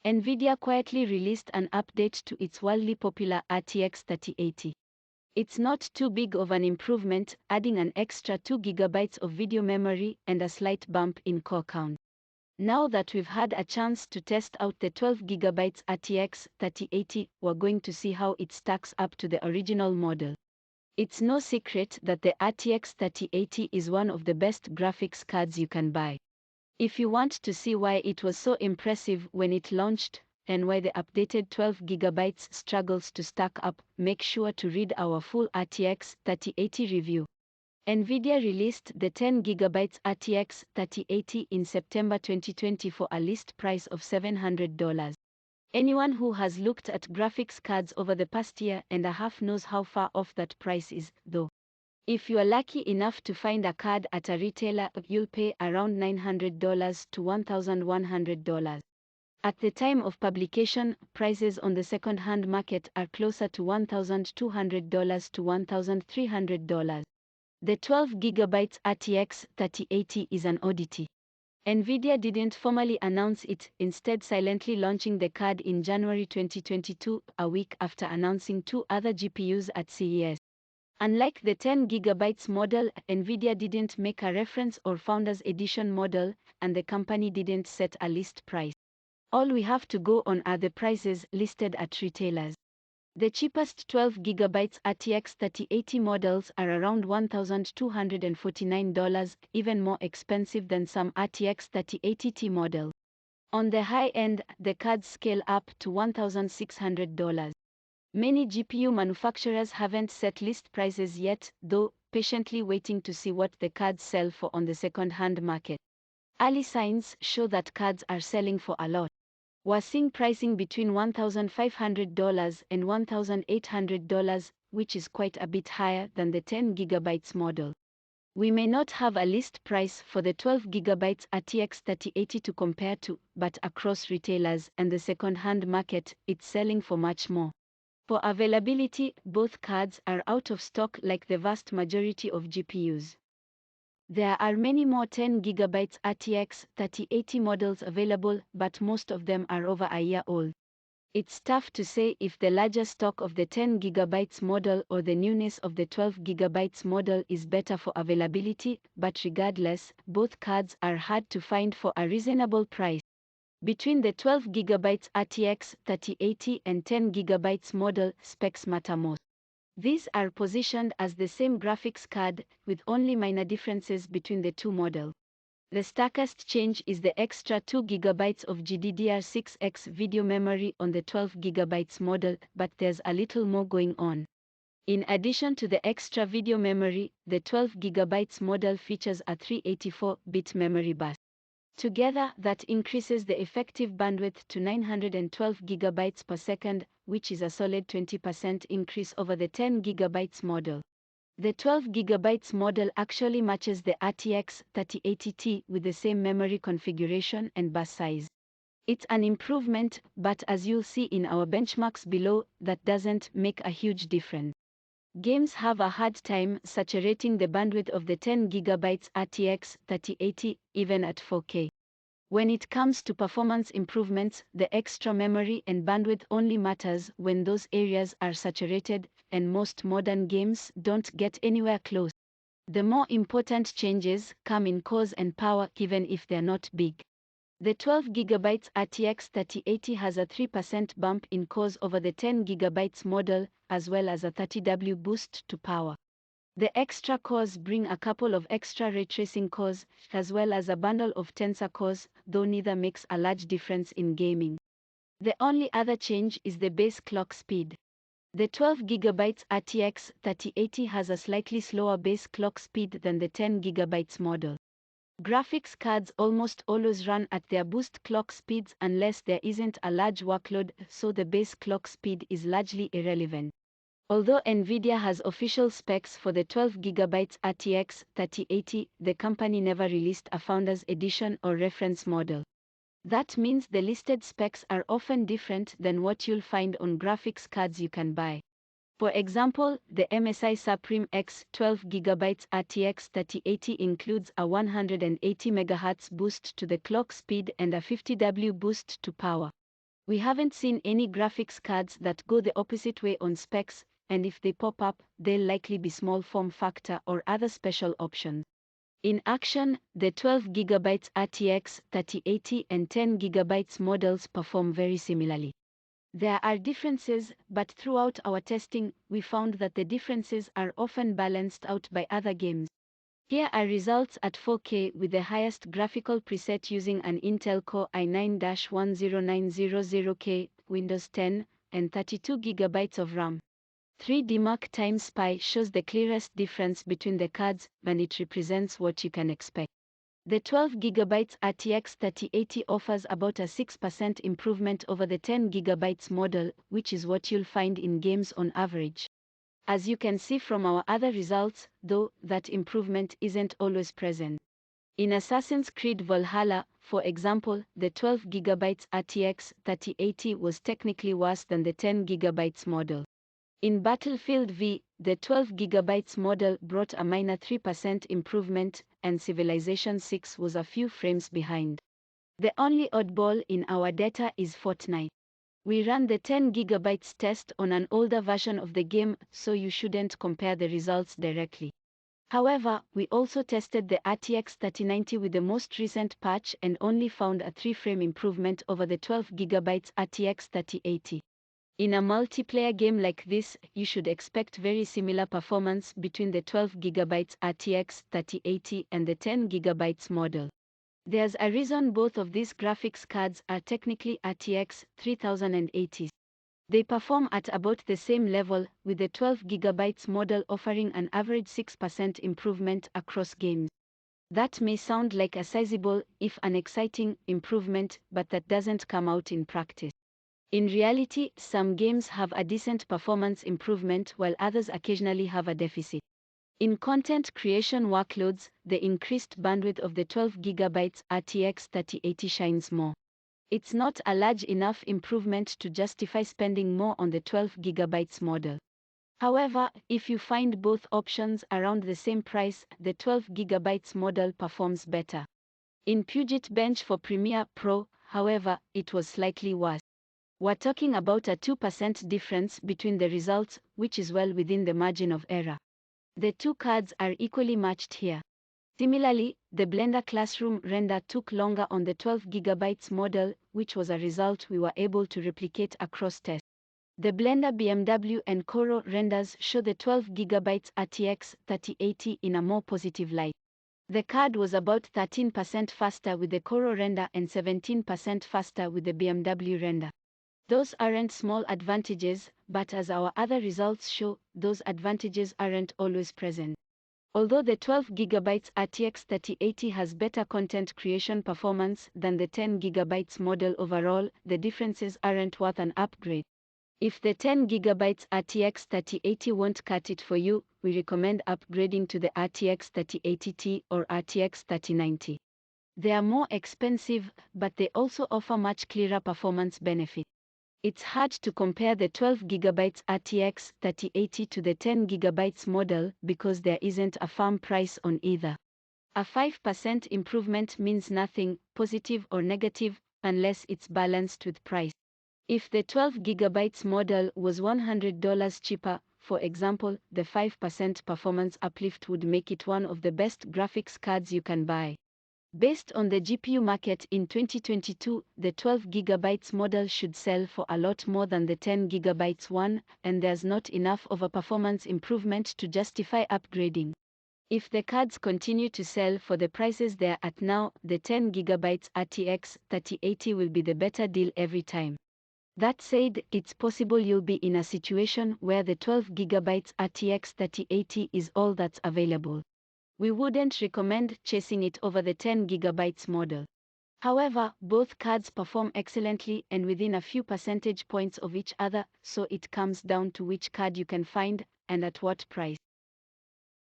NVIDIA quietly released an update to its wildly popular RTX 3080. It's not too big of an improvement, adding an extra 2 GB of video memory and a slight bump in core count. Now that we've had a chance to test out the 12 GB RTX 3080, we're going to see how it stacks up to the original model. It's no secret that the RTX 3080 is one of the best graphics cards you can buy. If you want to see why it was so impressive when it launched, and why the updated 12 GB struggles to stack up, make sure to read our full RTX 3080 review. NVIDIA released the 10 GB RTX 3080 in September 2020 for a list price of $700. Anyone who has looked at graphics cards over the past year and a half knows how far off that price is, though. If you are lucky enough to find a card at a retailer, you'll pay around $900 to $1,100. At the time of publication, prices on the second-hand market are closer to $1,200 to $1,300. The 12 GB RTX 3080 is an oddity. NVIDIA didn't formally announce it, instead silently launching the card in January 2022, a week after announcing two other GPUs at CES. Unlike the 10 GB model, NVIDIA didn't make a reference or Founders Edition model, and the company didn't set a list price. All we have to go on are the prices listed at retailers. The cheapest 12 GB RTX 3080 models are around $1,249, even more expensive than some RTX 3080 Ti models. On the high end, the cards scale up to $1,600. Many GPU manufacturers haven't set list prices yet, though, patiently waiting to see what the cards sell for on the second-hand market. Early signs show that cards are selling for a lot. We're seeing pricing between $1,500 and $1,800, which is quite a bit higher than the 10 GB model. We may not have a list price for the 12 GB RTX 3080 to compare to, but across retailers and the second-hand market, it's selling for much more. For availability, both cards are out of stock like the vast majority of GPUs. There are many more 10 GB RTX 3080 models available, but most of them are over a year old. It's tough to say if the larger stock of the 10 GB model or the newness of the 12 GB model is better for availability, but regardless, both cards are hard to find for a reasonable price. Between the 12 GB RTX 3080 and 10 GB model, specs matter most. These are positioned as the same graphics card, with only minor differences between the two models. The starkest change is the extra 2 GB of GDDR6X video memory on the 12 GB model, but there's a little more going on. In addition to the extra video memory, the 12 GB model features a 384-bit memory bus. Together, that increases the effective bandwidth to 912 GB per second, which is a solid 20% increase over the 10 GB model. The 12 GB model actually matches the RTX 3080 Ti with the same memory configuration and bus size. It's an improvement, but as you'll see in our benchmarks below, that doesn't make a huge difference. Games have a hard time saturating the bandwidth of the 10 GB RTX 3080, even at 4K. When it comes to performance improvements, the extra memory and bandwidth only matters when those areas are saturated, and most modern games don't get anywhere close. The more important changes come in cores and power, even if they're not big. The 12 GB RTX 3080 has a 3% bump in cores over the 10 GB model, as well as a 30W boost to power. The extra cores bring a couple of extra ray tracing cores, as well as a bundle of tensor cores, though neither makes a large difference in gaming. The only other change is the base clock speed. The 12 GB RTX 3080 has a slightly slower base clock speed than the 10 GB model. Graphics cards almost always run at their boost clock speeds unless there isn't a large workload, so the base clock speed is largely irrelevant. Although NVIDIA has official specs for the 12 GB RTX 3080, the company never released a Founders Edition or reference model. That means the listed specs are often different than what you'll find on graphics cards you can buy. For example, the MSI Suprim X 12 GB RTX 3080 includes a 180 MHz boost to the clock speed and a 50W boost to power. We haven't seen any graphics cards that go the opposite way on specs, and if they pop up, they'll likely be small form factor or other special options. In action, the 12GB RTX 3080 and 10GB models perform very similarly. There are differences, but throughout our testing, we found that the differences are often balanced out by other games. Here are results at 4K with the highest graphical preset using an Intel Core i9-10900K, Windows 10, and 32GB of RAM. 3D Mark times Pi shows the clearest difference between the cards, and it represents what you can expect. The 12GB RTX 3080 offers about a 6% improvement over the 10GB model, which is what you'll find in games on average. As you can see from our other results, though, that improvement isn't always present. In Assassin's Creed Valhalla, for example, the 12GB RTX 3080 was technically worse than the 10GB model. In Battlefield V, the 12GB model brought a minor 3% improvement, and Civilization 6 was a few frames behind. The only oddball in our data is Fortnite. We ran the 10GB test on an older version of the game, so you shouldn't compare the results directly. However, we also tested the RTX 3090 with the most recent patch and only found a 3-frame improvement over the 12GB RTX 3080. In a multiplayer game like this, you should expect very similar performance between the 12GB RTX 3080 and the 10GB model. There's a reason both of these graphics cards are technically RTX 3080s. They perform at about the same level, with the 12GB model offering an average 6% improvement across games. That may sound like a sizable, if unexciting, improvement, but that doesn't come out in practice. In reality, some games have a decent performance improvement while others occasionally have a deficit. In content creation workloads, the increased bandwidth of the 12GB RTX 3080 shines more. It's not a large enough improvement to justify spending more on the 12GB model. However, if you find both options around the same price, the 12GB model performs better. In Puget Bench for Premiere Pro, however, it was slightly worse. We're talking about a 2% difference between the results, which is well within the margin of error. The two cards are equally matched here. Similarly, the Blender Classroom render took longer on the 12GB model, which was a result we were able to replicate across tests. The Blender BMW and Coro renders show the 12GB RTX 3080 in a more positive light. The card was about 13% faster with the Coro render and 17% faster with the BMW render. Those aren't small advantages, but as our other results show, those advantages aren't always present. Although the 12GB RTX 3080 has better content creation performance than the 10GB model overall, the differences aren't worth an upgrade. If the 10GB RTX 3080 won't cut it for you, we recommend upgrading to the RTX 3080 Ti or RTX 3090. They are more expensive, but they also offer much clearer performance benefit. It's hard to compare the 12GB RTX 3080 to the 10GB model because there isn't a firm price on either. A 5% improvement means nothing, positive or negative, unless it's balanced with price. If the 12GB model was $100 cheaper, for example, the 5% performance uplift would make it one of the best graphics cards you can buy. Based on the GPU market in 2022, the 12GB model should sell for a lot more than the 10GB one, and there's not enough of a performance improvement to justify upgrading. If the cards continue to sell for the prices they're at now, the 10GB RTX 3080 will be the better deal every time. That said, it's possible you'll be in a situation where the 12GB RTX 3080 is all that's available. We wouldn't recommend chasing it over the 10GB model. However, both cards perform excellently and within a few percentage points of each other, so it comes down to which card you can find, and at what price.